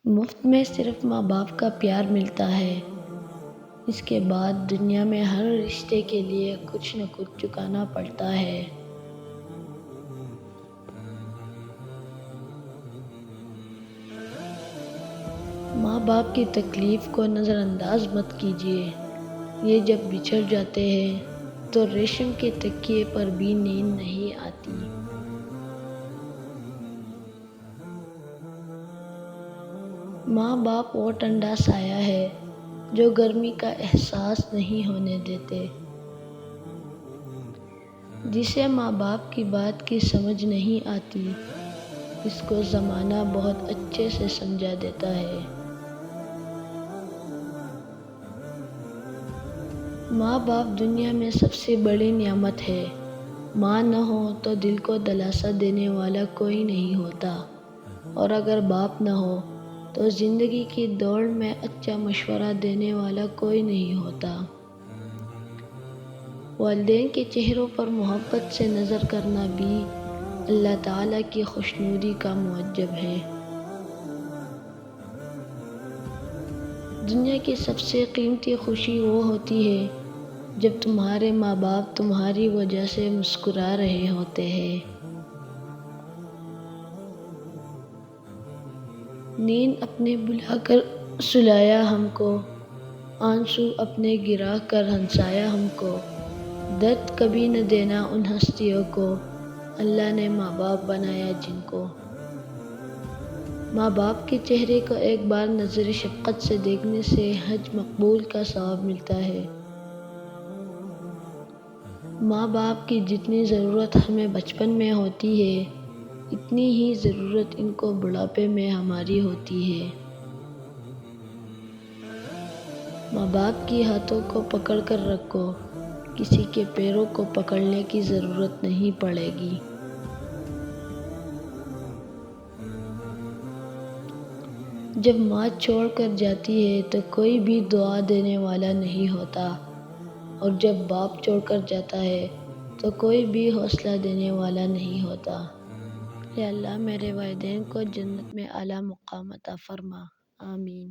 مفت میں صرف ماں باپ کا پیار ملتا ہے۔ اس کے بعد دنیا میں ہر رشتے کے لیے کچھ نہ کچھ چکانا پڑتا ہے۔ ماں باپ کی تکلیف کو نظر انداز مت کیجیے۔ یہ جب بچھڑ جاتے ہیں تو ریشم کے تکیے پر بھی نیند نہیں آتی۔ ماں باپ وہ ٹھنڈا سایہ ہے جو گرمی کا احساس نہیں ہونے دیتے۔ جسے ماں باپ کی بات کی سمجھ نہیں آتی، اس کو زمانہ بہت اچھے سے سمجھا دیتا ہے۔ ماں باپ دنیا میں سب سے بڑی نعمت ہے۔ ماں نہ ہو تو دل کو دلاسا دینے والا کوئی نہیں ہوتا، اور اگر باپ نہ ہو تو زندگی کی دوڑ میں اچھا مشورہ دینے والا کوئی نہیں ہوتا۔ والدین کے چہروں پر محبت سے نظر کرنا بھی اللہ تعالیٰ کی خوشنودی کا موجب ہے۔ دنیا کی سب سے قیمتی خوشی وہ ہوتی ہے جب تمہارے ماں باپ تمہاری وجہ سے مسکرا رہے ہوتے ہیں۔ نیند اپنے بلا کر سلایا ہم کو، آنسو اپنے گرا کر ہنسایا ہم کو۔ درد کبھی نہ دینا ان ہستیوں کو، اللہ نے ماں باپ بنایا جن کو۔ ماں باپ کے چہرے کو ایک بار نظر شفقت سے دیکھنے سے حج مقبول کا ثواب ملتا ہے۔ ماں باپ کی جتنی ضرورت ہمیں بچپن میں ہوتی ہے، اتنی ہی ضرورت ان کو بڑھاپے میں ہماری ہوتی ہے۔ ماں باپ کی ہاتھوں کو پکڑ کر رکھو، کسی کے پیروں کو پکڑنے کی ضرورت نہیں پڑے گی۔ جب ماں چھوڑ کر جاتی ہے تو کوئی بھی دعا دینے والا نہیں ہوتا، اور جب باپ چھوڑ کر جاتا ہے تو کوئی بھی حوصلہ دینے والا نہیں ہوتا۔ یا اللہ میرے والدین کو جنت میں اعلیٰ مقام عطا فرما، آمین۔